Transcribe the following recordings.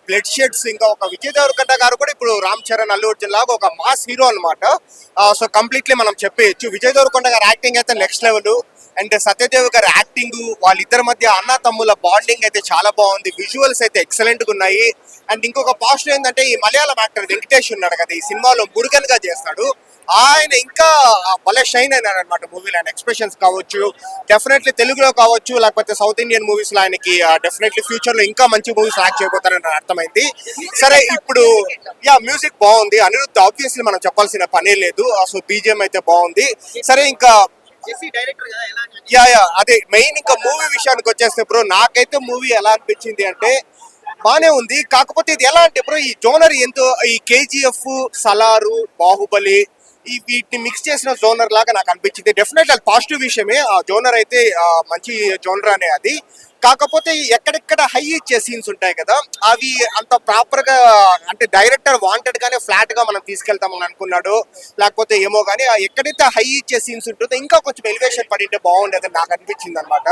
Blood sheds, ఇంకా ఒక విజయ్ దేవరకొండ గారు కూడా ఇప్పుడు రామ్ చరణ్, అల్లు అర్జున్ లాగా ఒక మాస్ హీరో అనమాట. సో కంప్లీట్లీ మనం చెప్పేయచ్చు విజయ్ దేవరకొండ గారి యాక్టింగ్ అయితే నెక్స్ట్ లెవెల్. అండ్ సత్యదేవ్ గారి యాక్టింగ్, వాళ్ళిద్దరి మధ్య అన్న తమ్ముల బాండింగ్ అయితే చాలా బాగుంది. విజువల్స్ అయితే ఎక్సలెంట్ గా ఉన్నాయి. అండ్ ఇంకొక పాజిటివ్ ఏంటంటే ఈ మలయాళం యాక్టర్ వెంకటేష్ ఉన్నాడు కదా, ఈ సినిమాలో మురుగన్ గా చేస్తాడు. ఆయన ఇంకా భలే షైన్ అయినాడు అనమాట మూవీలో. ఆయన ఎక్స్ప్రెషన్స్ కావచ్చు, డెఫినెట్లీ తెలుగులో కావచ్చు, లేకపోతే సౌత్ ఇండియన్ మూవీస్ లో ఆయనకి డెఫినెట్లీ ఫ్యూచర్ లో ఇంకా మంచి మూవీస్ యాక్ట్ చేయబోతారని అర్థమైంది. సరే, ఇప్పుడు మ్యూజిక్ బాగుంది. అనిరుద్ధ్ ఆబ్వియస్లీ మనం చెప్పాల్సిన పనే లేదు. సో బీజిఎం అయితే బాగుంది. సరే, ఇంకా అదే మెయిన్. ఇంకా మూవీ విషయానికి వచ్చేస్తే బ్రో, నాకైతే మూవీ ఎలా అనిపించింది అంటే బానే ఉంది. కాకపోతే ఇది ఎలా అంటే బ్రో, ఈ జోనర్ ఎంతో, ఈ కేజీఎఫ్, సలారు, బాహుబలి వీటిని మిక్స్ చేసిన జోనర్ లాగా నాకు అనిపించింది. డెఫినెట్లీ అది పాజిటివ్ విషయమే. ఆ జోనర్ అయితే మంచి జోనర్ అనే అది. కాకపోతే ఎక్కడెక్కడ హై ఇచ్చే సీన్స్ ఉంటాయి కదా, అవి అంత ప్రాపర్ గా, అంటే డైరెక్టర్ వాంటెడ్ గానే ఫ్లాట్ గా మనం తీసుకెళ్తామని అనుకున్నాడు, లేకపోతే ఏమో కానీ ఎక్కడైతే హై ఇచ్చే సీన్స్ ఉంటుందో ఇంకా కొంచెం ఎలివేషన్ పడింటే బాగుండేది నాకు అనిపించింది అనమాట.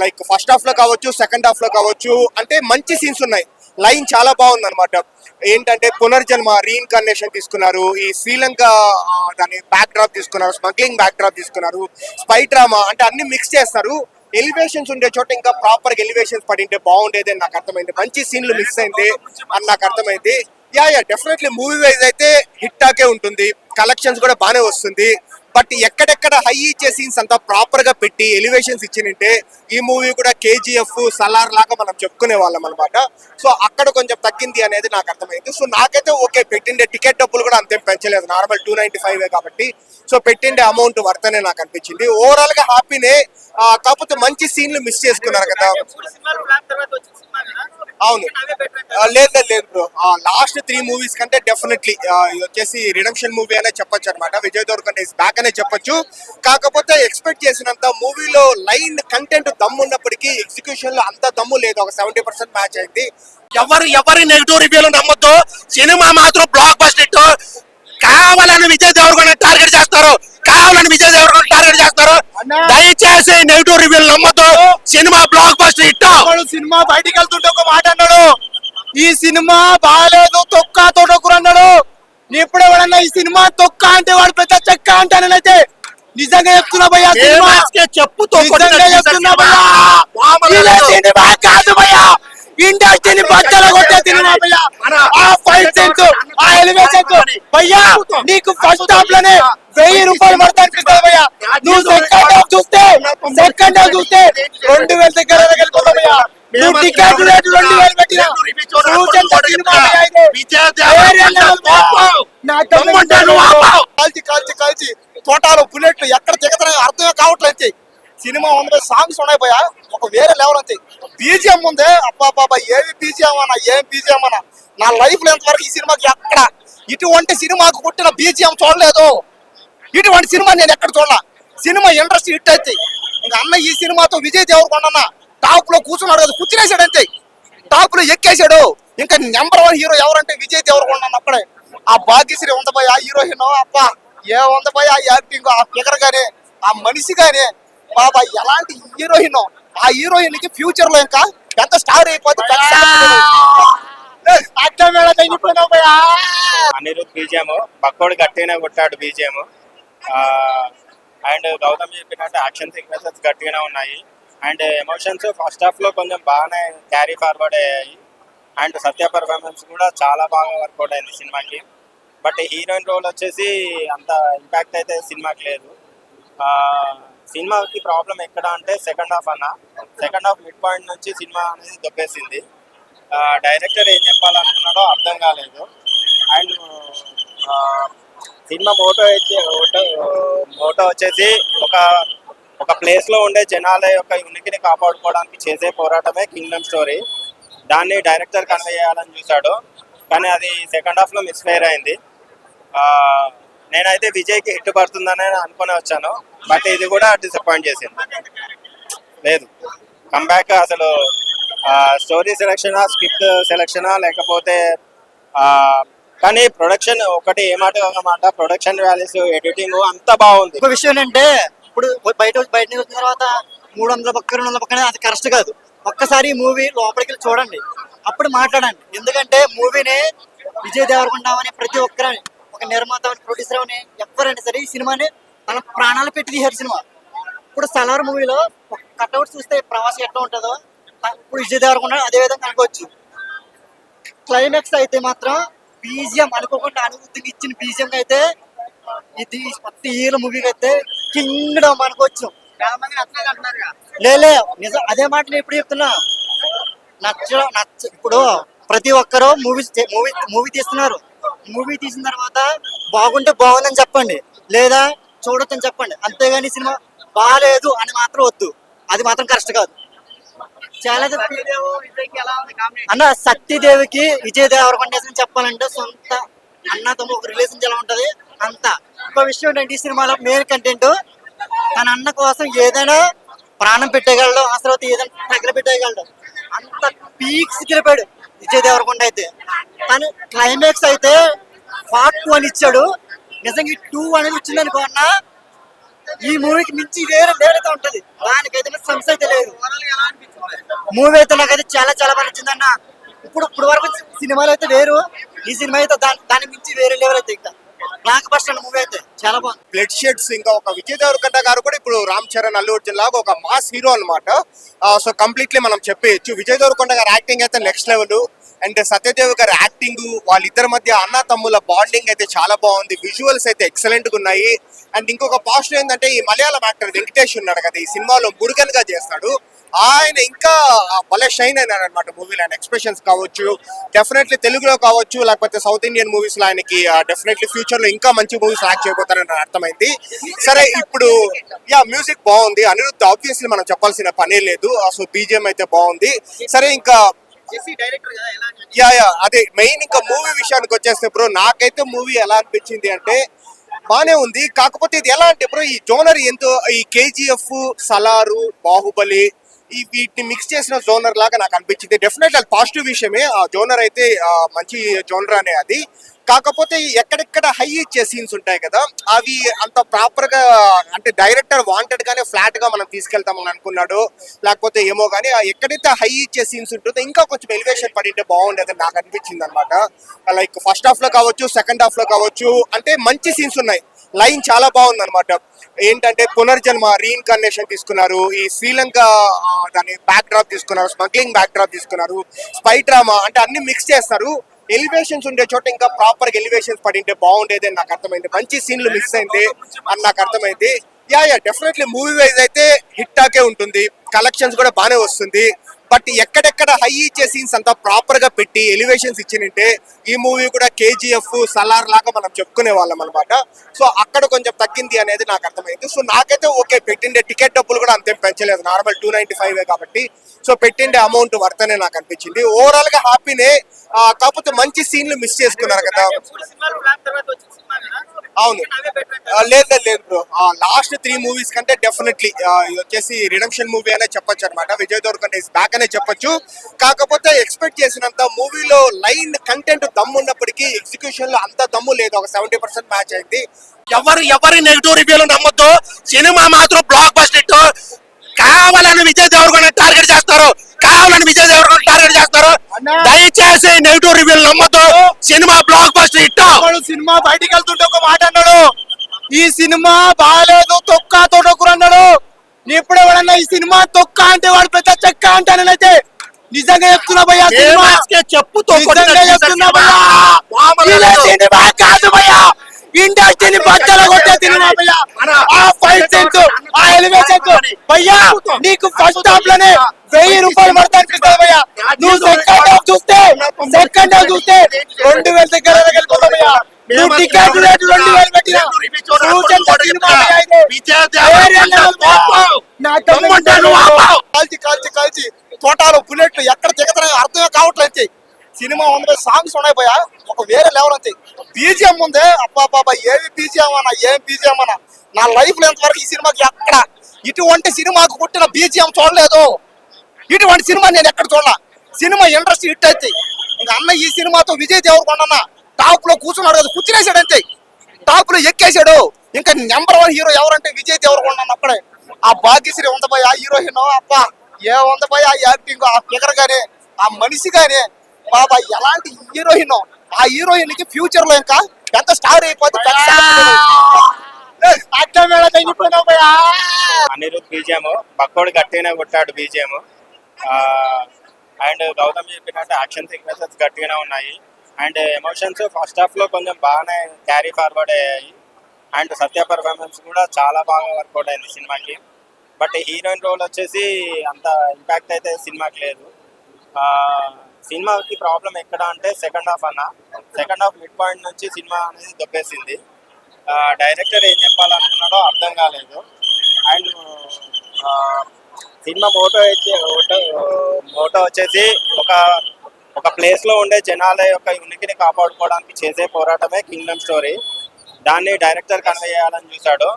లైక్ ఫస్ట్ హాఫ్ లో కావచ్చు, సెకండ్ హాఫ్ లో కావచ్చు, అంటే మంచి సీన్స్ ఉన్నాయి. లైన్ చాలా బాగుంది అనమాట. ఏంటంటే పునర్జన్మ, రీఇన్కార్నేషన్ తీసుకున్నారు, ఈ శ్రీలంక దాని బ్యాక్ డ్రాప్ తీసుకున్నారు, స్మగ్లింగ్ బ్యాక్ డ్రాప్ తీసుకున్నారు, స్పై డ్రామా, అంటే అన్ని మిక్స్ చేస్తారు. ఎలివేషన్స్ ఉండే చోట ఇంకా ప్రాపర్ గా ఎలివేషన్స్ పడింటే బాగుండేది అని నాకు అర్థమైంది. మంచి సీన్లు మిక్స్ అయింది అని నాకు అర్థమైంది. డెఫినెట్లీ మూవీ వైజ్ అయితే హిట్ టాకే ఉంటుంది, కలెక్షన్స్ కూడా బాగానే వస్తుంది. బట్ ఎక్కడెక్కడ హై ఇచ్చే సీన్స్ అంతా ప్రాపర్ గా పెట్టి ఎలివేషన్స్ ఇచ్చినంటే ఈ మూవీ కూడా కేజీఎఫ్, సలార్ లాగా మనం చెప్పుకునే వాళ్ళం అనమాట. సో అక్కడ కొంచెం తగ్గింది అనేది నాకు అర్థమైంది. సో నాకైతే ఓకే, పెట్టిండే టికెట్ డబ్బులు కూడా అంతేం పెంచలేదు, నార్మల్ 295 కాబట్టి. సో పెట్టిండే అమౌంట్ వర్తనే నాకు అనిపించింది. ఓవరాల్ గా హ్యాపీనే. కాకపోతే మంచి సీన్లు మిస్ చేసుకున్నారు కదా. అవును, లేదు బ్రో, లాస్ట్ 3 మూవీస్ కంటే డెఫినెట్లీ వచ్చేసి రిడెంప్షన్ మూవీ అనే చెప్పొచ్చు అనమాట. విజయ్ దేవరకొండ ఇస్ బ్యాక్ అనే చెప్పొచ్చు. కాకపోతే ఎక్స్పెక్ట్ చేసినంత మూవీలో లైన్ కంటెంట్ దమ్ము ఉన్నప్పటికీ ఎగ్జిక్యూషన్ లో అంత దమ్ము లేదు. ఒక 70% మ్యాచ్ అయింది. ఎవరి నెగిటివ్ రివ్యూలు నమ్మొద్దు. సినిమా మాత్రం బ్లాక్ బస్టర్ హిట్. కావాలని విజయ్ దేవరకొండ టార్గెట్ చేస్తారు, దయచేసి నెగిటివ్ రివ్యూలు నమ్మొద్దు. Cinema block buster hit. Cinema బయటికి వెళ్తుంటే ఒక మాట అన్నాడు, ఈ సినిమా బాగాలేదు, తొక్క తోటకూర అన్నాడు. ఇప్పుడు ఎవడన్నా ఈ సినిమా తొక్క అంటే వాడు పెద్ద చెక్క అంటానైతే నిజంగా చెప్తున్నా భయ్యా, చెప్పుతో చెప్తున్నా భయ్యా, కాదు భయ్యా, ఇండస్ట్రీని బద్దలు కొట్టే సినిమా భయ్యా. ఆ ఫైట్ సెన్స్, ఆ ఎలివేషన్ భయ్యా, నీకు ఫస్ట్ హాఫ్ లోనే 1000 రూపాయలు పడతా అనిపిస్తుంది భయ్యా. నువ్వు సెకండ్ హాఫ్ చూస్తే 2000 దగ్గర వెళ్ళిపోతావు భయ్యా. నువ్వు టికెట్ రేటు 2000 పెట్టినా కాల్చి తోటాలు బుల్లెట్లు ఎక్కడ దిగతారో అర్థమే కావట్లేదు. సినిమా ఉంది, సాంగ్స్ ఉన్నాయి భయ్యా, ఒక వేరే లెవెల్ అంతే. బీజిఎం ఉంది, అబ్బాబాబా, ఏమి బీజిఎం అన్నా నా లైఫ్ లో ఎంతవరకు ఈ సినిమాకి ఎక్కడ ఇటువంటి సినిమాకు పుట్టిన బీజిఎం చూడలేదు. ఇటువంటి సినిమా నేను ఎక్కడ చూడలా. సినిమా ఇండస్ట్రీ హిట్ అయితే ఇంకా అన్న ఈ సినిమాతో విజయ్ దేవరకొండ టాప్ లో కూర్చున్నాడు కదా, కూర్చునేసాడు అంతే, టాప్ లో ఎక్కేసాడు. ఇంకా నెంబర్ 1 హీరో ఎవరంటే విజయ్ దేవరకొండ అప్పుడే. ఆ భాగ్యశ్రీ ఉంది భయ, ఆ హీరోయిన్ అబ్బా ఏ ఉంది భయ, ఆ యాక్టింగ్, ఆ ఫిగర్ గానీ, ఆ మనిషి గానీ, బాబా ఎలాంటి హీరోయిన్. ఆ హీరోయిన్ కి ఫ్యూచర్ లో ఇంకా ఎంత స్టార్ అయిపోతే అనిరుద్ధ్ బీజిఎం పక్కోడు గట్టిగానే కొట్టాడు బీజిఎం. అండ్ గౌతమ్ చెప్పినట్టు యాక్షన్ సీక్వెన్సెస్ గట్టిగానే ఉన్నాయి. అండ్ ఎమోషన్స్ ఫస్ట్ హాఫ్ లో కొంచెం బాగానే క్యారీ ఫార్వర్డ్ అయ్యాయి. అండ్ సత్య పర్ఫార్మెన్స్ కూడా చాలా బాగా వర్కౌట్ అయింది సినిమాకి. బట్ హీరోయిన్ రోల్ వచ్చేసి అంత ఇంపాక్ట్ అయితే సినిమాకి లేదు. సినిమాకి ప్రాబ్లం ఎక్కడ అంటే సెకండ్ హాఫ్ మిడ్ పాయింట్ నుంచి సినిమా అనేది దొబ్బేసింది. డైరెక్టర్ ఏం చెప్పాలనుకున్నాడో అర్థం కాలేదు. అండ్ సినిమా మోటో వచ్చేసి ఒక ప్లేస్ లో ఉండే జనాల యొక్క ఉనికిని కాపాడుకోవడానికి చేసే పోరాటమే కింగ్డమ్ స్టోరీ. దాన్ని డైరెక్టర్ కన్వే చేయాలని చూశాడు, కానీ అది సెకండ్ హాఫ్ లో మిస్ఫైర్ అయింది. నేనైతే విజయ్కి హిట్ పడుతుందని అనుకుని వచ్చాను, బట్ ఇది కూడా డిసప్పాయింట్ చేసింది. లేదు కంబ్యాక్ అసలు స్టోరీ సెలెక్షనా, స్క్రిప్ట్ సెలెక్షనా, లేకపోతే కానీ ప్రొడక్షన్ ఒకటి ఏమాట ప్రొడక్షన్ వాల్యూస్, ఎడిటింగ్ అంతా బాగుంది. ఒక విషయం ఏంటంటే ఇప్పుడు బయట నుంచి వచ్చిన తర్వాత 300 పక్క 200 పక్కనే అది కరెక్ట్ కాదు. ఒక్కసారి మూవీ లోపలికి వెళ్ళి చూడండి, అప్పుడు మాట్లాడండి. ఎందుకంటే మూవీని విజయ్ దేవరకొండ అని ప్రతి ఒక్కరని ఒక నిర్మాత అని ప్రొడ్యూసర్ అని ఎవరైనా సరే ఈ సినిమాని మన ప్రాణాలు పెట్టి తీశారు సినిమా. ఇప్పుడు సలార్ మూవీలో కట్అవుట్ చూస్తే ప్రవాసం ఎట్లా ఉంటుందో ఇప్పుడు విజయ్ దేవరకొండ అదే విధంగా అనుకోవచ్చు. క్లైమాక్స్ అయితే మాత్రం బీజిఎం అనుకోకుండా అనుభూతికి ఇచ్చిన బీజిఎం అయితే ఇది కొత్త హీరో మూవీకి అయితే కింగ్డమ్ అనుకోవచ్చు. లేలే నిజం అదే మాట నేను ఇప్పుడు చెప్తున్నా. ఇప్పుడు ప్రతి ఒక్కరు మూవీ తీస్తున్నారు. మూవీ తీసిన తర్వాత బాగుంటే బాగుందని చెప్పండి, లేదా చూడొచ్చని చెప్పండి. అంతేగాని సినిమా బాగాలేదు అని మాత్రం వద్దు, అది మాత్రం కరెక్ట్ కాదు. చాలా అన్న సత్యదేవికి విజయ్ దేవరకొండ చెప్పాలంటే సొంత అన్న తమ్ము ఒక రిలేషన్ ఎలా ఉంటది అంత. ఇంకో విషయం ఏంటంటే ఈ సినిమాలో మెయిన్ కంటెంట్ తన అన్న కోసం ఏదైనా ప్రాణం పెట్టేయగలడు, ఆ తర్వాత ఏదైనా తగలబెట్టేయగలడు. అంత పీక్స్ గెలిపాడు విజయ్ దేవరకొండ అయితే. తను క్లైమాక్స్ అయితే పార్ట్ 2 అని ఇచ్చాడు. నిజంగా 2 అనేది వచ్చింది అనుకో అన్న, ఈ మూవీకి మించి వేరే లేవైతే ఉంటది. దానికైతే సమస్య అయితే లేదు. మూవీ అయితే నాకైతే చాలా చాలా బాగా నచ్చిందన్న. ఇప్పుడు వరకు సినిమాలు అయితే వేరు, ఈ సినిమా అయితే దాని మించి వేరే లెవెల్ అయితే ఇంకా బ్లాక్ బస్టర్ మూవీ అయితే చాలా బాగుంది. బ్లడ్ షెడ్స్ ఇంకా ఒక విజయ్ దేవరకొండ గారు కూడా ఇప్పుడు రామ్ చరణ్, అల్లు అర్జున్ లాగా ఒక మాస్ హీరో అన్నమాట. సో కంప్లీట్లీ మనం చెప్పేయచ్చు విజయ్ దేవరకొండ గారి యాక్టింగ్ అయితే నెక్స్ట్ లెవెల్. అండ్ సత్యదేవ్ గారి యాక్టింగ్, వాళ్ళిద్దరి మధ్య అన్న తమ్ముల బాండింగ్ అయితే చాలా బాగుంది. విజువల్స్ అయితే ఎక్సలెంట్ గా ఉన్నాయి. అండ్ ఇంకొక పాజిటివ్ ఏంటంటే ఈ మలయాళం యాక్టర్ వెంకటేష్ ఉన్నాడు కదా, ఈ సినిమాలో మురుగన్ గా చేస్తాడు. ఆయన ఇంకా భలే షైన్ అయినాడు అనమాట మూవీలో. ఆయన ఎక్స్ప్రెషన్స్ కావచ్చు, డెఫినెట్లీ తెలుగులో కావచ్చు, లేకపోతే సౌత్ ఇండియన్ మూవీస్ లో ఆయనకి డెఫినెట్లీ ఫ్యూచర్ లో ఇంకా మంచి మూవీస్ యాక్ట్ చేయబోతారని అర్థమైంది. సరే ఇప్పుడు మ్యూజిక్ బాగుంది. అనిరుద్ధ్ ఆబ్వియస్లీ మనం చెప్పాల్సిన పనే లేదు. సో బీజిఎం అయితే బాగుంది. సరే ఇంకా అదే మెయిన్ ఇంకా మూవీ విషయానికి వచ్చేస్తే బ్రో, నాకైతే మూవీ ఎలా అనిపించింది అంటే బానే ఉంది. కాకపోతే ఇది ఎలా అంటే బ్రో, ఈ జోనర్ ఎంతో ఈ కేజీఎఫ్, సలారు, బాహుబలి ఈ వీటిని మిక్స్ చేసిన జోనర్ లాగా నాకు అనిపించింది. డెఫినెట్లీ అది పాజిటివ్ విషయమే. ఆ జోనర్ అయితే మంచి జోనర్ అనే అది. కాకపోతే ఎక్కడెక్కడ హై ఇచ్చే సీన్స్ ఉంటాయి కదా, అవి అంత ప్రాపర్ గా అంటే డైరెక్టర్ వాంటెడ్ గానే ఫ్లాట్ గా మనం తీసుకెళ్తామని అనుకున్నాడు, లేకపోతే ఏమో కానీ ఎక్కడైతే హై ఇచ్చే సీన్స్ ఉంటుందో ఇంకా కొంచెం ఎలివేషన్ పడింటే బాగుండేదని నాకు అనిపించింది అనమాట. లైక్ ఫస్ట్ హాఫ్ లో కావచ్చు, సెకండ్ హాఫ్ లో కావచ్చు, అంటే మంచి సీన్స్ ఉన్నాయి. లైన్ చాలా బాగుంది అనమాట. ఏంటంటే పునర్జన్మ, రీఇన్కార్నేషన్ తీసుకున్నారు, ఈ శ్రీలంక దాని బ్యాక్ డ్రాప్ తీసుకున్నారు, స్మగ్లింగ్ బ్యాక్ డ్రాప్ తీసుకున్నారు, స్పై డ్రామా, అంటే అన్ని మిక్స్ చేస్తారు. ఎలివేషన్స్ ఉండే చోట ఇంకా ప్రాపర్ గా ఎలివేషన్స్ పడింటే బాగుండేది అని నాకు అర్థమైంది. మంచి సీన్లు మిక్స్ అయింది అని నాకు అర్థమైంది. డెఫినెట్లీ మూవీ వైజ్ అయితే హిట్ టాకే ఉంటుంది, కలెక్షన్స్ కూడా బాగానే వస్తుంది. బట్ ఎక్కడెక్కడ హై ఇచ్చే సీన్స్ అంతా ప్రాపర్ గా పెట్టి ఎలివేషన్స్ ఇచ్చినంటే ఈ మూవీ కూడా కేజీఎఫ్, సలార్ లాగా మనం చెప్పుకునే వాళ్ళం అనమాట. సో అక్కడ కొంచెం తగ్గింది అనేది నాకు అర్థమైంది. సో నాకైతే ఓకే, పెట్టిండే టికెట్ డబ్బులు కూడా అంతేం పెంచలేదు, నార్మల్ 295 కాబట్టి. సో పెట్టిండే అమౌంట్ వర్త్ అనే నాకు అనిపించింది. ఓవరాల్ గా హ్యాపీనే. కాకపోతే మంచి సీన్లు మిస్ చేసుకున్నారు కదా. అవును, లేదు బ్రో, లాస్ట్ 3 మూవీస్ కంటే డెఫినెట్లీ వచ్చేసి రిడెంప్షన్ మూవీ అనే చెప్పొచ్చు అనమాట. విజయ్ దేవరకొండ ఇస్ బ్యాక్ అనే చెప్పొచ్చు. కాకపోతే ఎక్స్పెక్ట్ చేసినంత మూవీలో లైన్ కంటెంట్ దమ్ము ఉన్నప్పటికీ ఎగ్జిక్యూషన్ లో అంత దమ్ము లేదు. ఒక 70% మ్యాచ్ అయింది. ఎవరి నెగిటివ్ రివ్యూలు నమ్మొద్దు. సినిమా మాత్రం బ్లాక్ బస్టర్ హిట్. కావాలని విజయ్ దేవరకొండ టార్గెట్ చేస్తారు, దయచేసి నెగిటివ్ రివ్యూలు నమ్మొద్దు. Cinema block buster hit. Cinema బయటికి వెళ్తుంటే ఒక మాట అన్నాడు, ఈ సినిమా బాగాలేదు, తొక్క తోటకూర అన్నాడు. ఇప్పుడు ఎవడన్నా ఈ సినిమా తొక్క అంటే వాడు పెద్ద చెక్క అంటానైతే నిజంగా చెప్తున్నా భయ్యా, చెప్పుతో చెప్తున్నా భయ్యా, కాదు భయ్యా, ఇండస్ట్రీని బద్దలు కొట్టే సినిమా భయ్యా. ఆ ఫైట్ సెన్స్, ఆ ఎలివేషన్స్ భయ్యా, నీకు ఫస్ట్ హాఫ్ లోనే 1000 రూపాయలు పడతా అనిపిస్తుంది భయ్యా. నువ్వు సెకండ్ హాఫ్ చూస్తే 2000 దగ్గర వెళ్ళిపోతావు భయ్యా. నువ్వు టికెట్ రేట్ 2000 పెట్టినా కాల్చి తోటాలు బుల్లెట్లు ఎక్కడ దిగుతున్నాయో అర్థమే కావట్లేదు. సినిమా ఉంది, సాంగ్స్ ఉన్నాయి భయ్యా, ఒక వేరే లెవెల్ అంతే. బీజిఎం ఉంది, అబ్బా ఏమి బీజిఎం అన్నా, నా లైఫ్ లో ఎంతవరకు ఈ సినిమాకి ఎక్కడ ఇటువంటి సినిమాకు పుట్టిన బీజిఎం చూడలేదు. ఇటువంటి సినిమా నేను ఎక్కడ చూడాల. సినిమా ఇండస్ట్రీ హిట్ అయితే ఇంకా అన్న ఈ సినిమాతో విజయ్ దేవరకొండ టాప్ లో కూర్చున్నాడు కదా, కూర్చునేసాడు అంతే, టాప్ లో ఎక్కేసాడు. ఇంకా నెంబర్ 1 హీరో ఎవరంటే విజయ్ దేవరకొండ అప్పుడే. ఆ భాగ్యశ్రీ ఉంది భయ్యా హీరోయిన్, అబ్బా ఏ ఉంది భయ్యా యాక్టింగ్, ఆ ఫిగర్ గానీ, ఆ మనిషి గానీ బాబా ఎలాంటి హీరోయిన్, ఆ హీరోయిన్ కి ఫ్యూచర్ లో ఇంకా పెద్ద స్టార్ అయిపోతే పెద్ద అనిరుద్ బీజిఎం పక్కోడు గట్టిగానే కొట్టాడు బీజిఎం. అండ్ గౌతమ్ చెప్పినట్టు యాక్షన్ సీక్వెన్సెస్ గట్టిగానే ఉన్నాయి. అండ్ ఎమోషన్స్ ఫస్ట్ హాఫ్ లో కొంచెం బాగానే క్యారీ ఫార్వర్డ్ అయ్యాయి. అండ్ సత్య పర్ఫార్మెన్స్ కూడా చాలా బాగా వర్కౌట్ అయింది సినిమాకి. బట్ హీరోయిన్ రోల్ వచ్చేసి అంత ఇంపాక్ట్ అయితే సినిమాకి లేదు. సినిమాకి ప్రాబ్లం ఎక్కడ అంటే second half second half mid point నుంచి సినిమా అనేది దొబ్బేసింది. డైరెక్టర్ ఏం చెప్పాలనుకున్నాడో అర్థం కాలేదు. అండ్ సినిమా మోటో వచ్చేసి ఒక ప్లేస్ లో ఉండే జనాల యొక్క ఉనికిని కాపాడుకోవడానికి చేసే పోరాటమే కింగ్డమ్ స్టోరీ. దాన్ని డైరెక్టర్ కన్వే చేయాలని చూశాడు,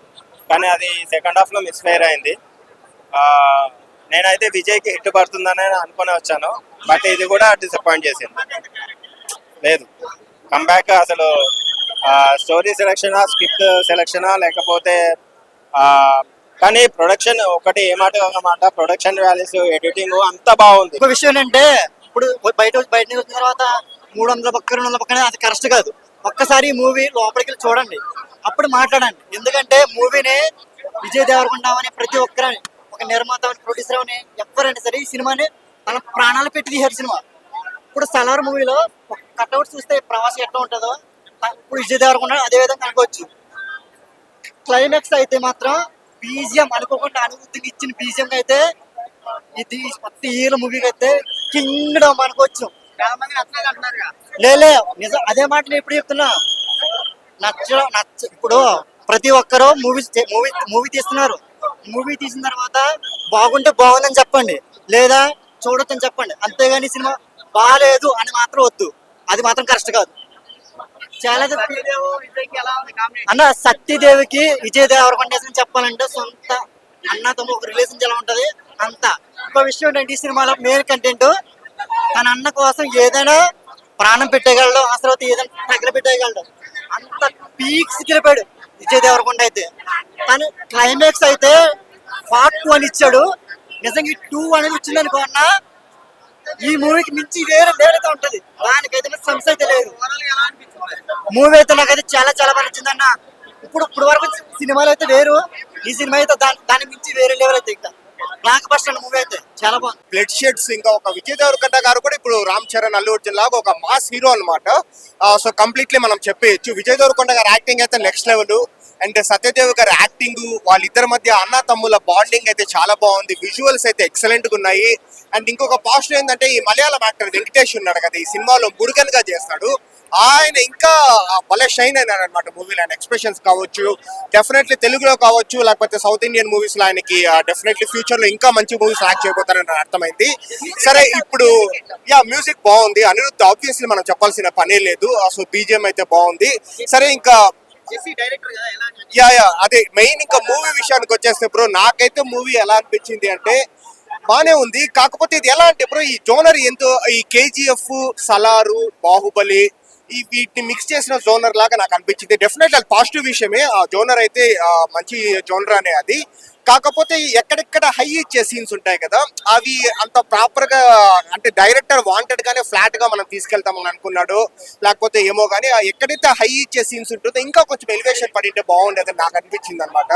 కానీ అది సెకండ్ హాఫ్ లో మిస్ఫైర్ అయింది. నేనైతే విజయ్కి హిట్ పడుతుందని అనుకుని వచ్చాను, బట్ ఇది కూడా డిసప్పాయింట్ చేసింది. లేదు కంబ్యాక్ అసలు స్టోరీ సెలక్షనా, స్క్రిప్ట్ సెలక్షనా, లేకపోతే కానీ ప్రొడక్షన్ ఒకటి ఏమాట ప్రొడక్షన్ వాల్యూస్, ఎడిటింగ్ అంతా బాగుంది. ఒక విషయం ఏంటంటే ఇప్పుడు బయట నుంచి వచ్చిన తర్వాత 300 పక్క 200 పక్కనే అది కరెక్ట్ కాదు. ఒక్కసారి ఈ మూవీ లోపలికి వెళ్ళి చూడండి, అప్పుడు మాట్లాడండి. ఎందుకంటే మూవీని విజయ్ దేవరకొండ అని ప్రతి ఒక్కరని, ఒక నిర్మాత ప్రొడ్యూసర్ అని ఎవరైనా సరే ఈ సినిమాని తన ప్రాణాలు పెట్టి తీశారు సినిమా. ఇప్పుడు సలార్ మూవీలో ఒక కట్అవుట్ చూస్తే ప్రవాసి ఎట్లా ఉంటుందో ఇప్పుడు విజయ్ దేవరకొండ అదే విధంగా అనుకోవచ్చు. క్లైమాక్స్ అయితే మాత్రం బీజిఎం అనుకోకుండా అనుభూతికి ఇచ్చిన బీజిఎం అయితే ఇది కొత్త హీరో మూవీకి అయితే కింగ్డమ్ అనుకోవచ్చు. లేలే నిజం, అదే మాట నేను ఇప్పుడు చెప్తున్నా. ఇప్పుడు ప్రతి ఒక్కరు మూవీ తీస్తున్నారు. మూవీ తీసిన తర్వాత బాగుంటే బాగుందని చెప్పండి, లేదా చూడొచ్చని చెప్పండి. అంతేగాని సినిమా బాగాలేదు అని మాత్రం వద్దు, అది మాత్రం కరెక్ట్ కాదు. చాలా అన్న సత్యదేవికి విజయ్ దేవరకొండ చెప్పాలంటే సొంత అన్న తమ్ముడు ఒక రిలేషన్ ఎలా ఉంటది అంత. ఇంకో విషయం ఏంటంటే ఈ సినిమాలో మెయిన్ కంటెంట్ తన అన్న కోసం ఏదైనా ప్రాణం పెట్టేయగలడు, ఆ తర్వాత ఏదైనా తగ్గర పెట్టేయగలడు. అంత పీక్స్ గెలిపాడు విజయ్ దేవరకొండ అయితే. కానీ క్లైమాక్స్ అయితే పార్ట్ 2 అని ఇచ్చాడు. నిజంగా 2 అనేది వచ్చింది అనుకున్నా ఈ మూవీకి మించి వేరే లేడైతే ఉంటది, దానికైతే సమస్య అయితే లేదు. మూవీ అయితే నాకైతే చాలా చాలా బాగా నచ్చిందన్న. ఇప్పుడు వరకు సినిమాలు అయితే వేరు, ఈ సినిమా అయితే దాని మించి వేరే లెవెల్ అయితే ఇంకా బ్లాక్ బస్టర్ మూవీ అయితే చాలా బాగుంది. బ్లడ్ షెడ్స్ ఇంకా ఒక విజయ్ దేవరకొండ గారు కూడా ఇప్పుడు రామ్ చరణ్, అల్లు అర్జున్ లాగా ఒక మాస్ హీరో అన్నమాట. సో కంప్లీట్లీ మనం చెప్పేయచ్చు విజయ్ దేవరకొండ గారి యాక్టింగ్ అయితే నెక్స్ట్ లెవెల్. అండ్ సత్యదేవ్ గారి యాక్టింగ్, వాళ్ళిద్దరి మధ్య అన్న తమ్ముల బాండింగ్ అయితే చాలా బాగుంది. విజువల్స్ అయితే ఎక్సలెంట్ గా ఉన్నాయి. అండ్ ఇంకొక పాజిటివ్ ఏంటంటే ఈ మలయాళం యాక్టర్ వెంకటేష్ ఉన్నాడు కదా, ఈ సినిమాలో మురుగన్ గా చేస్తాడు. ఆయన ఇంకా భలే షైన్ అయినాడు అనమాట మూవీలో. ఆయన ఎక్స్ప్రెషన్స్ కావచ్చు, డెఫినెట్లీ తెలుగులో కావచ్చు, లేకపోతే సౌత్ ఇండియన్ మూవీస్ లో ఆయనకి డెఫినెట్లీ ఫ్యూచర్ లో ఇంకా మంచి మూవీస్ యాక్ట్ చేయబోతారని అర్థమైంది. సరే ఇప్పుడు మ్యూజిక్ బాగుంది, అనిరుద్ధ్ ఆబ్వియస్లీ మనం చెప్పాల్సిన పనే లేదు. సో బీజిఎం అయితే బాగుంది. సరే ఇంకా అదే మెయిన్ ఇంకా మూవీ విషయానికి వచ్చేస్తే బ్రో, నాకైతే మూవీ ఎలా అనిపించింది అంటే బానే ఉంది. కాకపోతే ఇది ఎలా అంటే బ్రో, ఈ జోనర్ ఎంతో ఈ కేజీఎఫ్, సలారు, బాహుబలి వీటిని మిక్స్ చేసిన జోనర్ లాగా నాకు అనిపించింది. డెఫినెట్లీ అది పాజిటివ్ విషయమే. ఆ జోనర్ అయితే మంచి జోనర్ అనే అది. కాకపోతే ఎక్కడెక్కడ హై ఇచ్చే సీన్స్ ఉంటాయి కదా, అవి అంత ప్రాపర్ గా అంటే డైరెక్టర్ వాంటెడ్ గానే ఫ్లాట్ గా మనం తీసుకెళ్తామని అనుకున్నాడు, లేకపోతే ఏమో కానీ ఎక్కడైతే హై ఇచ్చే సీన్స్ ఉంటుందో ఇంకా కొంచెం ఎలివేషన్ పడింటే బాగుండేది నాకు అనిపించింది అనమాట.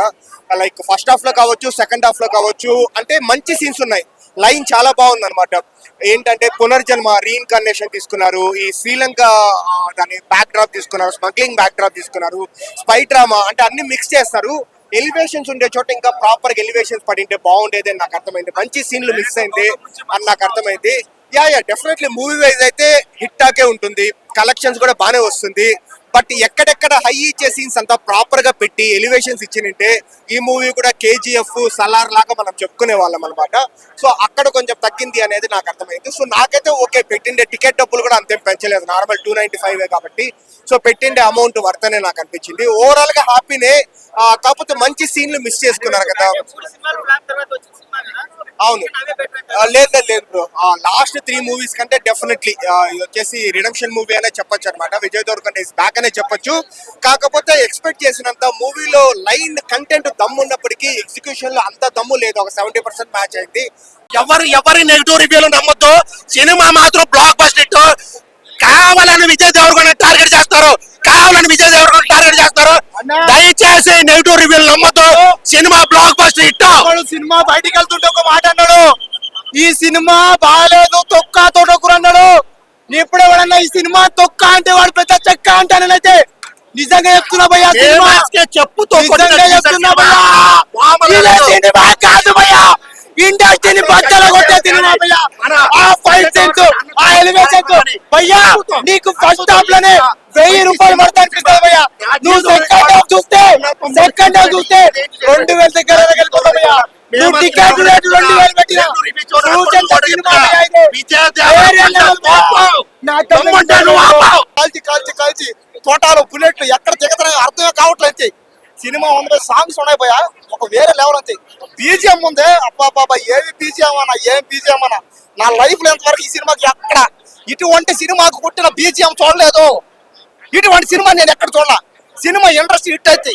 లైక్ ఫస్ట్ హాఫ్ లో కావచ్చు, సెకండ్ హాఫ్ లో కావచ్చు, అంటే మంచి సీన్స్ ఉన్నాయి. లైన్ చాలా బాగుంది అనమాట. ఏంటంటే పునర్జన్మ రీఇన్కార్నేషన్ తీసుకున్నారు, ఈ శ్రీలంక దాని బ్యాక్ డ్రాప్ తీసుకున్నారు, స్మగ్లింగ్ బ్యాక్ డ్రాప్ తీసుకున్నారు, స్పై డ్రామా, అంటే అన్ని మిక్స్ చేస్తారు. ఎలివేషన్స్ ఉండే చోట ఇంకా ప్రాపర్ గా ఎలివేషన్స్ పడింటే బాగుండేది అని నాకు అర్థమైంది. మంచి సీన్లు మిక్స్ అయింది అని నాకు అర్థమైంది. డెఫినెట్లీ మూవీ వైజ్ అయితే హిట్ టాకే ఉంటుంది, కలెక్షన్స్ కూడా బాగానే వస్తుంది. బట్ ఎక్కడెక్కడ హై ఇచ్చే సీన్స్ అంతా ప్రాపర్ గా పెట్టి ఎలివేషన్స్ ఇచ్చినంటే ఈ మూవీ కూడా కేజీఎఫ్, సలార్ లాగా మనం చెప్పుకునే వాళ్ళం అనమాట. సో అక్కడ కొంచెం తగ్గింది అనేది నాకు అర్థమైంది. సో నాకైతే ఓకే, పెట్టిండే టికెట్ డబ్బులు కూడా అంతేం పెంచలేదు, నార్మల్ 295 కాబట్టి. సో పెట్టిండే అమౌంట్ వర్తనే నాకు అనిపించింది. ఓవరాల్ గా హ్యాపీనే. కాకపోతే మంచి సీన్లు మిస్ చేసుకున్నారు కదా. అవును, లేదు బ్రో, లాస్ట్ 3 మూవీస్ కంటే డెఫినెట్లీ వచ్చేసి రిడెంప్షన్ మూవీ అనే చెప్పొచ్చు అనమాట. విజయ్ దేవరకొండ ఇస్ బ్యాక్ అనే చెప్పొచ్చు. కాకపోతే ఎక్స్పెక్ట్ చేసినంత మూవీలో లైన్ కంటెంట్ దమ్ము ఉన్నప్పటికీ ఎగ్జిక్యూషన్ లో అంత దమ్ము లేదు. ఒక 70% మ్యాచ్ అయింది. ఎవరి నెగిటివ్ రివ్యూలు నమ్మొద్దు. సినిమా మాత్రం బ్లాక్ బస్టర్ హిట్. కావాలని విజయ్ దేవరకొండ టార్గెట్ చేస్తారు. దయచేసి నెగిటివ్ రివ్యూలు నమ్మొద్దు. Cinema block buster hit. Cinema బయటికి వెళ్తుంటే ఒక మాట అన్నాడు, ఈ సినిమా బాగాలేదు తొక్క తోటకూర అన్నాడు. నీ ఇప్పుడు ఎవడన్నా ఈ సినిమా తొక్క అంటే వాడు పెద్ద చెక్క అంటానైతే నిజంగా చెప్తున్నా భయ్యా, చెప్పుతో నిజంగా చెప్తున్నా భయ్యా, ఇదే సినిమా కాదు భయ్యా, ఇండస్ట్రీని బద్దలు కొట్టే సినిమా భయ్యా. ఆ ఫైట్ సెన్స్, ఆ ఎలివేషన్స్ భయ్యా, నీకు ఫస్ట్ హాఫ్ లోనే 1000 రూపాయలు పడతా అనిపిస్తుంది భయ్యా. నువ్వు సెకండ్ హాఫ్ చూస్తే 2000 దగ్గర వెళ్ళిపోతావు భయ్యా. నువ్వు టికెట్ రేట్ 2000 పెట్టినా సినిమా భయ్యా ఇది. కాల్చి తోటాలు బుల్లెట్లు ఎక్కడ దిగతనే అర్థమే కావట్లేదు. సినిమా 100 సాంగ్స్ ఉన్నాయి భయ్యా, ఒక వేరే లెవెల్ అంతే. బీజిఎం ఉంది, అబ్బా ఏమి బీజిఎం అన్నా, ఏం బీజిఎం అన్నా. నా లైఫ్ లో ఎంతవరకు ఈ సినిమాకి ఎక్కడ ఇటువంటి సినిమాకు పుట్టిన బీజిఎం చూడలేదు. ఇటువంటి సినిమా నేను ఎక్కడ చూడాల. సినిమా ఇండస్ట్రీ హిట్ అయితే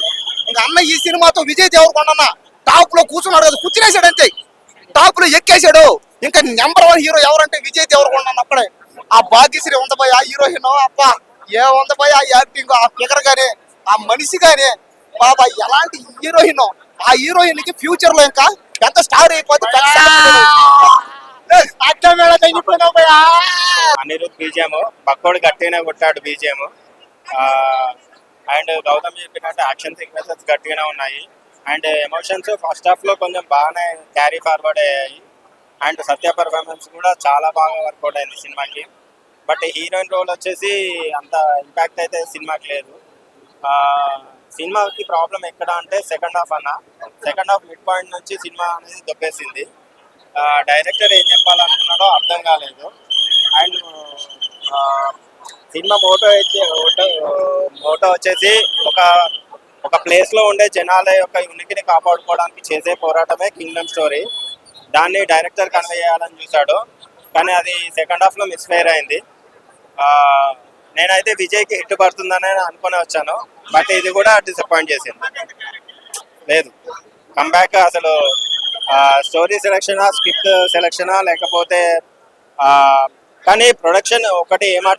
ఇంకా అన్న ఈ సినిమాతో విజయ్ దేవరకొండ టాప్ లో కూర్చున్నాడు కదా, కూర్చునేసాడు అంతే, టాప్ లో ఎక్కేసాడు. ఇంకా నెంబర్ 1 హీరో ఎవరంటే విజయ్ దేవరకొండ అప్పుడే. ఆ భాగ్యశ్రీ ఉంది భయ, ఆ హీరోయిన్ అబ్బా ఏ ఉంది భయ, ఆ యాక్టింగ్, ఆ ఫిగర్ గానీ, ఆ మనిషి గానీ, బాబా ఎలాంటి హీరోయిన్. ఆ హీరోయిన్ కి ఫ్యూచర్ లో ఇంకా ఎంత స్టార్ అయిపోతుంది. అనిరుద్ బీజిఎం పక్కోడు గట్టిగానే కొట్టాడు బీజిఎం. అండ్ గౌతమ్ చెప్పినట్టు యాక్షన్ సీక్వెన్సెస్ గట్టిగానే ఉన్నాయి. అండ్ ఎమోషన్స్ ఫస్ట్ హాఫ్ లో కొంచెం బాగానే క్యారీ ఫార్వర్డ్ అయ్యాయి. అండ్ సత్య పర్ఫార్మెన్స్ కూడా చాలా బాగా వర్కౌట్ అయింది సినిమాకి. బట్ హీరోయిన్ రోల్ వచ్చేసి అంత ఇంపాక్ట్ అయితే సినిమాకి లేదు. సినిమాకి ప్రాబ్లం ఎక్కడ అంటే second half second half mid point నుంచి సినిమా అనేది దొబ్బేసింది. డైరెక్టర్ ఏం చెప్పాలనుకున్నాడో అర్థం కాలేదు. అండ్ సినిమా మోటో వచ్చేసి ఒక ప్లేస్ లో ఉండే జనాల యొక్క ఉనికిని కాపాడుకోవడానికి చేసే పోరాటమే కింగ్డమ్ స్టోరీ. దాన్ని డైరెక్టర్ కన్వే చేయాలని చూశాడు, కానీ అది సెకండ్ హాఫ్ లో మిస్ఫైర్ అయింది. నేనైతే విజయ్కి హిట్ పడుతుందని అనుకుని వచ్చాను, బట్ ఇది కూడా డిసప్పాయింట్ చేసింది. లేదు కంబ్యాక్ అసలు స్టోరీ సెలెక్షనా, స్క్రిప్ట్ సెలెక్షనా, లేకపోతే కానీ ప్రొడక్షన్ ఒకటి ఏమాట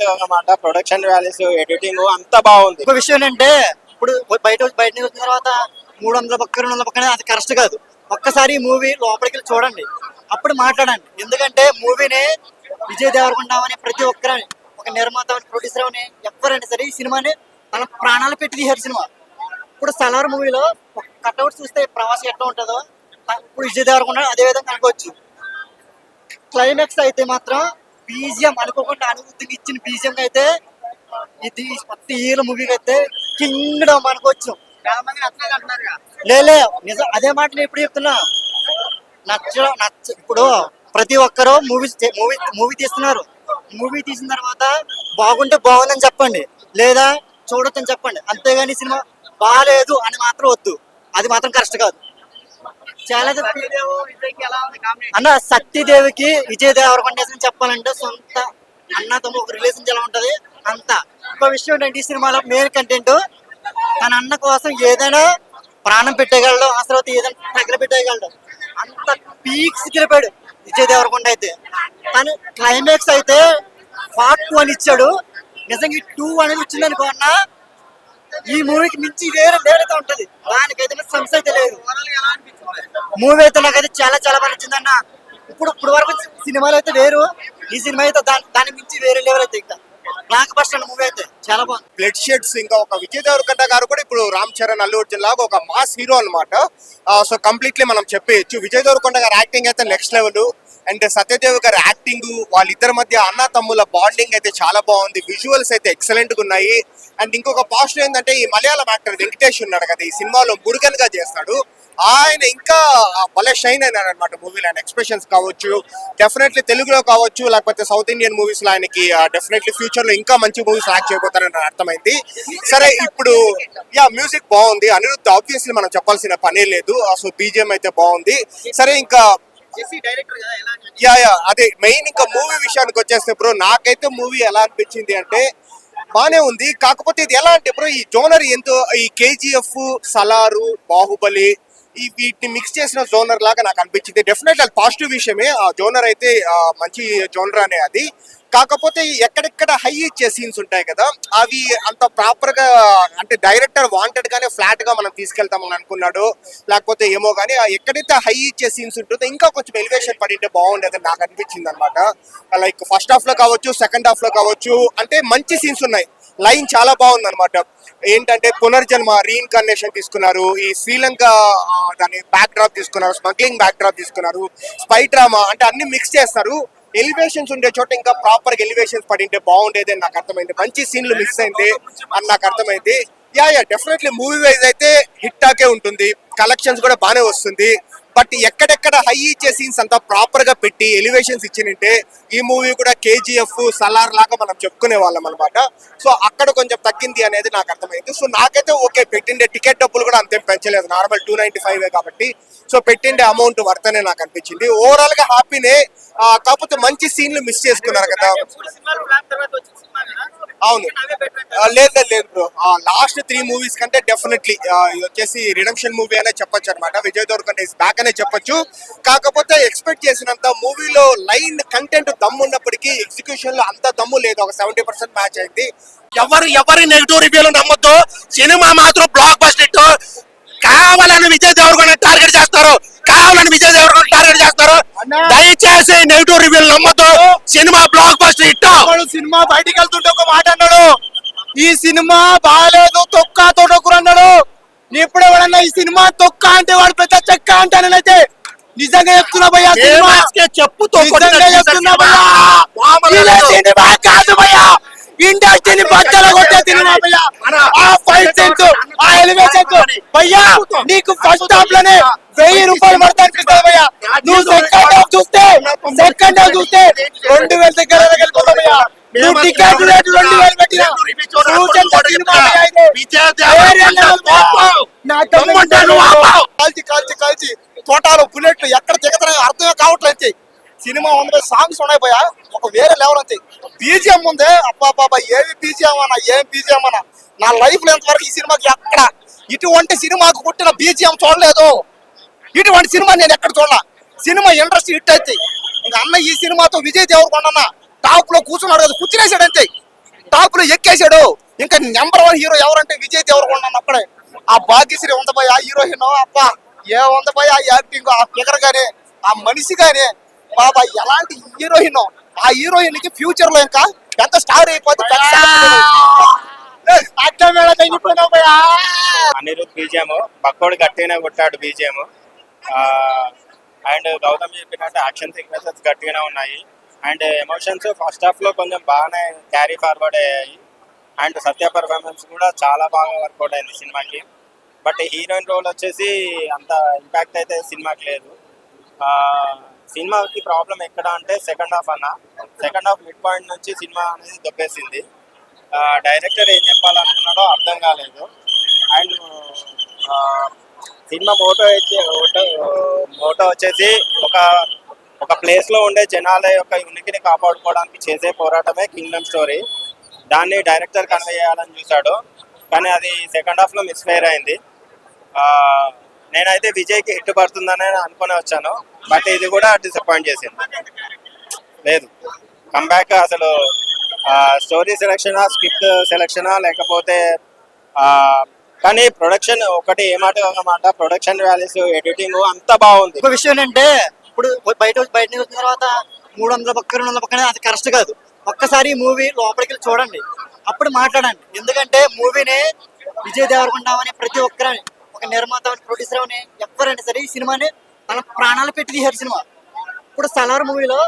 ప్రొడక్షన్ వాల్యూస్, ఎడిటింగ్ అంతా బాగుంది. ఒక విషయం ఏంటంటే ఇప్పుడు బయట నుంచి వచ్చిన తర్వాత 300 పక్క 200 పక్కనే అది కరెక్ట్ కాదు. ఒక్కసారి మూవీ లోపలికి వెళ్ళి చూడండి, అప్పుడు మాట్లాడండి. ఎందుకంటే మూవీని విజయ్ దేవరకొండ అని ప్రతి ఒక్కరని, ఒక నిర్మాత ప్రొడ్యూసర్ అని ఎవరైనా సరే ఈ సినిమాని తన ప్రాణాలు పెట్టి తీశారు సినిమా. ఇప్పుడు సలార్ మూవీలో ఒక కట్అవుట్ చూస్తే ప్రవాసం ఎట్లా ఉంటుందో ఇప్పుడు విజయ్ దేవరకొండ అదే విధంగా అనుకోవచ్చు. క్లైమాక్స్ అయితే మాత్రం బీజిఎం అనుకోకుండా అనుభూతికి ఇచ్చిన బీజిఎం అయితే ఇది కొత్త హీరో మూవీకి అయితే కింగ్డమ్ అనుకోవచ్చు. లేలే నిజం, అదే మాట నేను ఇప్పుడు చెప్తున్నా. ఇప్పుడు ప్రతి ఒక్కరు మూవీ తీస్తున్నారు. మూవీ తీసిన తర్వాత బాగుంటే బాగుందని చెప్పండి, లేదా చూడొచ్చని చెప్పండి. అంతేగాని సినిమా బాగాలేదు అని మాత్రం వద్దు, అది మాత్రం కరెక్ట్ కాదు. చాలా అన్న సత్యదేవికి విజయ్ దేవరకొండ చెప్పాలంటే సొంత అన్న తమ్ముడు ఒక రిలేషన్ ఎలా ఉంటది అంత. ఒక విషయం ఏంటంటే ఈ సినిమాలో మెయిన్ కంటెంట్ తన అన్న కోసం ఏదైనా ప్రాణం పెట్టేయగలడు, ఆ తర్వాత ఏదైనా తగలబెట్టేయగలడు. అంత పీక్స్ గెలిపాడు విజయ్ దేవరకొండ అయితే. కానీ క్లైమాక్స్ అయితే పార్ట్ 2 అని ఇచ్చాడు. నిజంగా ఈ 2 అనేది వచ్చింది అనుకో అన్న, ఈ మూవీకి మించి వేరే లేడైతే ఉంటది. దానికైతే సమస్య అయితే లేదు. మూవీ అయితే నాకైతే చాలా బాగా నచ్చిందన్న. ఇప్పుడు వరకు సినిమాలు అయితే వేరు, ఈ సినిమా అయితే దాని మించి వేరే లెవెల్ అయితే ఇంకా బ్లాక్ బస్టర్ మూవీ అయితే చాలా బాగుంది. బ్లడ్ షెడ్స్ ఇంకా ఒక విజయ్ దేవరకొండ గారు కూడా ఇప్పుడు రామ్ చరణ్, అల్లు అర్జున్ లాగా ఒక మాస్ హీరో అనమాట. సో కంప్లీట్లీ మనం చెప్పేయచ్చు విజయ్ దేవరకొండ గారి యాక్టింగ్ అయితే నెక్స్ట్ లెవెల్. అండ్ సత్యదేవ్ గారి యాక్టింగ్, వాళ్ళిద్దరి మధ్య అన్న తమ్ముల బాండింగ్ అయితే చాలా బాగుంది. విజువల్స్ అయితే ఎక్సలెంట్ గా ఉన్నాయి. అండ్ ఇంకొక పాజిటివ్ ఏంటంటే ఈ మలయాళం యాక్టర్ వెంకటేష్ ఉన్నాడు కదా, ఈ సినిమాలో మురుగన్ గా చేస్తాడు. ఆయన ఇంకా భలే షైన్ అయినాడు అనమాట మూవీలో. ఆయన ఎక్స్ప్రెషన్స్ కావచ్చు, డెఫినెట్లీ తెలుగులో కావచ్చు, లేకపోతే సౌత్ ఇండియన్ మూవీస్ లో ఆయనకి డెఫినెట్లీ ఫ్యూచర్ లో ఇంకా మంచి మూవీస్ యాక్ట్ చేయబోతారని అర్థమైంది. సరే ఇప్పుడు మ్యూజిక్ బాగుంది. అనిరుద్ధ్ ఆబ్వియస్లీ మనం చెప్పాల్సిన పనే లేదు. సో బీజిఎం అయితే బాగుంది. సరే ఇంకా అదే మెయిన్ ఇంకా మూవీ విషయానికి వచ్చేస్తే బ్రో, నాకైతే మూవీ ఎలా అనిపించింది అంటే బానే ఉంది. కాకపోతే ఇది ఎలా అంటే బ్రో, ఈ జోనర్ ఎంతో ఈ కేజీఎఫ్, సలారు, బాహుబలి ఈ వీటిని మిక్స్ చేసిన జోనర్ లాగా నాకు అనిపించింది. డెఫినెట్లీ అది పాజిటివ్ విషయమే. ఆ జోనర్ అయితే మంచి జోనర్ అనే అది. కాకపోతే ఎక్కడెక్కడ హై ఇచ్చే సీన్స్ ఉంటాయి కదా, అవి అంత ప్రాపర్ గా అంటే డైరెక్టర్ వాంటెడ్ గానే ఫ్లాట్ గా మనం తీసుకెళ్తామని అనుకున్నాడు, లేకపోతే ఏమో కానీ ఎక్కడైతే హై ఇచ్చే సీన్స్ ఉంటుందో ఇంకా కొంచెం ఎలివేషన్ పడింటే బాగుండేదని నాకు అనిపించింది అనమాట. లైక్ ఫస్ట్ హాఫ్ లో కావచ్చు, సెకండ్ హాఫ్ లో కావచ్చు, అంటే మంచి సీన్స్ ఉన్నాయి. లైన్ చాలా బాగుంది అనమాట. ఏంటంటే పునర్జన్మ రీఇన్కార్నేషన్ తీసుకున్నారు, ఈ శ్రీలంక దాని బ్యాక్ డ్రాప్ తీసుకున్నారు, స్మగ్లింగ్ బ్యాక్ డ్రాప్ తీసుకున్నారు, స్పై డ్రామా అంటే అన్ని మిక్స్ చేస్తారు. ఎలివేషన్స్ ఉండే చోట ఇంకా ప్రాపర్ గా ఎలివేషన్స్ పడింటే బాగుండేది అని నాకు అర్థమైంది. మంచి సీన్లు మిక్స్ అయింది అని నాకు అర్థమైంది. యా డెఫినెట్లీ మూవీ వైజ్ అయితే హిట్ టాకే ఉంటుంది, కలెక్షన్స్ కూడా బాగానే వస్తుంది. బట్ ఎక్కడెక్కడ హై ఇచ్చే సీన్స్ అంతా ప్రాపర్ గా పెట్టి ఎలివేషన్స్ ఇచ్చినంటే ఈ మూవీ కూడా కేజీఎఫ్, సలార్ లాగా మనం చెప్పుకునే వాళ్ళం అనమాట. సో అక్కడ కొంచెం తగ్గింది అనేది నాకు అర్థమైంది. సో నాకైతే ఓకే, పెట్టిండే టికెట్ డబ్బులు కూడా అంతేం పెంచలేదు, నార్మల్ 295 కాబట్టి. సో పెట్టిండే అమౌంట్ వర్తనే నాకు అనిపించింది. ఓవరాల్ గా హ్యాపీనే. కాకపోతే మంచి సీన్లు మిస్ చేసుకున్నారు కదా. అవును, లేదు లేదు బ్రో, లాస్ట్ 3 మూవీస్ కంటే డెఫినెట్లీ వచ్చేసి రిడెంప్షన్ మూవీ అనే చెప్పొచ్చు అనమాట. విజయ్ దేవరకొండ ఇస్ బ్యాక్ అనే చెప్పొచ్చు. కాకపోతే ఎక్స్పెక్ట్ చేసినంత మూవీలో లైన్ కంటెంట్ దమ్ము ఉన్నప్పటికీ ఎగ్జిక్యూషన్ లో అంత దమ్ము లేదు. ఒక 70% మ్యాచ్ అయింది. ఎవరి నెగిటివ్ రివ్యూలు నమ్మొద్దు. సినిమా మాత్రం బ్లాక్ బస్టర్ హిట్. కావాలని విజయ్ దేవరకొండ టార్గెట్ చేస్తారు, కావాలని విజయ్ దేవరకొండ టార్గెట్ చేస్తారు. దయచేసి నెగిటివ్ రివ్యూలు నమ్మొద్దు. Cinema block buster hit. Cinema బయటికి వెళ్తుంటే ఒక మాట అన్నాడు, ఈ సినిమా బాగాలేదు, తొక్క తోటకూర అన్నాడు. ఇప్పుడు ఎవడన్నా ఈ సినిమా తొక్క అంటే వాడు పెద్ద చెక్క అంటానైతే నిజంగా చెప్తున్నా భయ్యా, సినిమా చెప్పుతో నిజంగా చెప్తున్నా భయ్యా, ఇది సినిమా కాదు భయ్యా, ఇండస్ట్రీని బద్దల కొట్టే సినిమా భయ్యా. ఆ ఫైట్ సెన్స్, ఆ ఎలివేషన్స్ భయ్యా, నీకు ఫస్ట్ హాఫ్ లోనే 1000 రూపాయలు పడతా అనిపిస్తుంది భయ్యా. నువ్వు సెకండ్ హాఫ్ చూస్తే 2000 దగ్గర వెళ్ళిపోతావు భయ్యా. నువ్వు టికెట్ రేటు 2000 పెట్టినా కాల్చి తోటాలు బుల్లెట్లు ఎక్కడ దిగుతున్నాయో అర్థమే కావట్లేదు. సినిమా 100 సాంగ్స్ ఉన్నాయి భయ్యా, ఒక వేరే లెవెల్ అంతే. బీజిఎం ఉందే, అబ్బా ఏమి బీజిఎం అన్నా, ఏం బీజిఎం అన్నా. నా లైఫ్ లో ఎంతవరకు ఈ సినిమాకి ఎక్కడ ఇటువంటి సినిమాకు పుట్టిన బీజిఎం చూడలేదు. ఇటువంటి సినిమా నేను ఎక్కడ చూడలా. సినిమా ఇండస్ట్రీ హిట్ అయితే ఇంకా అన్న ఈ సినిమాతో విజయ్ దేవరకొండ టాప్ లో కూర్చున్నాడు కదా, కూర్చునేసాడు అంతే, టాప్ లో ఎక్కేసాడు. ఇంకా నెంబర్ 1 హీరో ఎవరంటే విజయ్ దేవరకొండ అక్కడే. ఆ భాగ్యశ్రీ ఉంది భయ్యా, ఆ హీరోయిన్ అబ్బా ఏ ఉంది భయ్యా, ఆ యాక్టింగ్, ఆ ఫిగర్ గానీ, ఆ మనిషి గానీ, బాబా ఎలాంటి హీరోయిన్. ఆ హీరోయిన్ కి ఫ్యూచర్ లో ఇంకా పెద్ద స్టార్ అయిపోతే అనిరుద్ బీజిఎం పక్కోడు గట్టిగానే కొట్టాడు బీజిఎం. అండ్ గౌతమ్ చెప్పినట్టు యాక్షన్ సీక్వెన్సెస్ గట్టిగానే ఉన్నాయి. అండ్ ఎమోషన్స్ ఫస్ట్ హాఫ్ లో కొంచెం బాగానే క్యారీ ఫార్వర్డ్ అయ్యాయి. అండ్ సత్య పర్ఫార్మెన్స్ కూడా చాలా బాగా వర్కౌట్ అయింది సినిమాకి. బట్ హీరోయిన్ రోల్ వచ్చేసి అంత ఇంపాక్ట్ అయితే సినిమాకి లేదు. సినిమాకి ప్రాబ్లం ఎక్కడ అంటే second half second half mid point నుంచి సినిమా అనేది దొబ్బేసింది. డైరెక్టర్ ఏం చెప్పాలనుకున్నాడో అర్థం కాలేదు. అండ్ సినిమా మోటో వచ్చేసి ఒక ప్లేస్ లో ఉండే జనాల యొక్క ఉనికిని కాపాడుకోవడానికి చేసే పోరాటమే కింగ్డమ్ స్టోరీ. దాన్ని డైరెక్టర్ కన్వే చేయాలని చూశాడు, కానీ అది సెకండ్ హాఫ్ లో మిస్ఫైర్ అయింది. నేనైతే విజయ్కి హిట్ పడుతుందని అనుకుని వచ్చాను, బట్ ఇది కూడా డిసప్పాయింట్ చేసింది. లేదు, కంబ్యాక్ అసలు స్టోరీ సెలెక్షనా, స్క్రిప్ట్ సెలెక్షనా, లేకపోతే కానీ ప్రొడక్షన్ ఒకటి ఏమాట ప్రొడక్షన్ వాల్యూస్, ఎడిటింగ్ అంతా బాగుంది. ఒక విషయం ఏంటంటే ఇప్పుడు బయట నుంచి వచ్చిన తర్వాత 300 పక్క 200 పక్కనే అది కరెక్ట్ కాదు. ఒక్కసారి మూవీ లోపలికి వెళ్ళి చూడండి, అప్పుడు మాట్లాడండి. ఎందుకంటే మూవీని విజయ్ దేవరకొండ అని ప్రతి ఒక్కరని, ఒక నిర్మాత అని, ప్రొడ్యూసర్ అని, ఎవరైనా సరే ఈ సినిమాని తన ప్రాణాలు పెట్టి తీశారు సినిమా. ఇప్పుడు సలార్ మూవీలో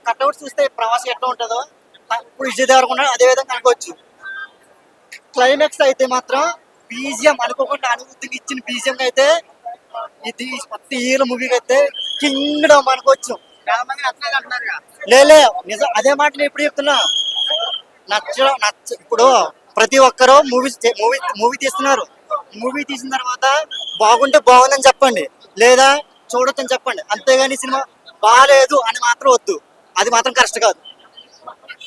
కట్అవుట్ చూస్తే ప్రవాసి ఎట్లా ఉంటుందో ఇప్పుడు విజయ్ దేవరకొండ అదే విధంగా అనుకోవచ్చు. క్లైమాక్స్ అయితే మాత్రం బీజిఎం అనుకోకుండా అనుభూతికి ఇచ్చిన బీజిఎం అయితే ఇది ప్రతి హీరో మూవీకి అయితే కింగ్డమ్ అనుకోవచ్చు. లేలే నిజం, అదే మాట నేను ఇప్పుడు చెప్తున్నా. ఇప్పుడు ప్రతి ఒక్కరు మూవీ తీస్తున్నారు. మూవీ తీసిన తర్వాత బాగుంటే బాగుందని చెప్పండి, లేదా చూడొచ్చని చెప్పండి. అంతేగాని సినిమా బాగాలేదు అని మాత్రం వద్దు, అది మాత్రం కరెక్ట్ కాదు.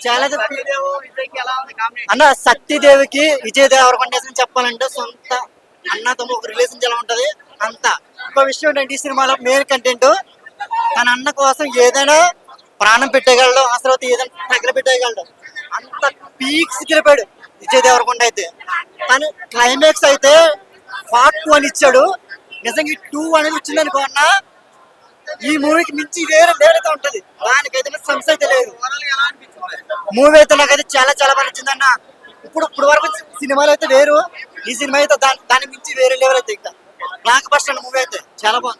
చాలా అన్న సత్యదేవికి విజయ్ దేవరకొండ అని చెప్పాలంటే సొంత అన్నతమ్ము ఒక రిలేషన్ ఎలా ఉంటది అంత. ఇంకో విషయం ఏంటంటే ఈ సినిమాలో మెయిన్ కంటెంట్ తన అన్న కోసం ఏదైనా ప్రాణం పెట్టేయగలడు, అసలు ఏదైనా తగలబెట్టేయగలడు. అంత పీక్స్ గెలిపాడు విజయ్ దేవరకొండ అయితే. తను క్లైమాక్స్ అయితే పార్ట్ 2 అని ఇచ్చాడు. నిజంగా 2 అనేది వచ్చింది అనుకున్నా ఈ మూవీకి మించి వేరే లేవైతే ఉంటది, దానికైతే సంస్థ అయితే లేదు. మూవీ అయితే నాకైతే చాలా చాలా బాగా నచ్చిందన్న. ఇప్పుడు వరకు సినిమాలు అయితే వేరు, ఈ సినిమా అయితే దాని మించి వేరే లెవెల్ అయితే ఇంకా బ్లాక్ బస్టర్ మూవీ అయితే చాలా బాగుంది.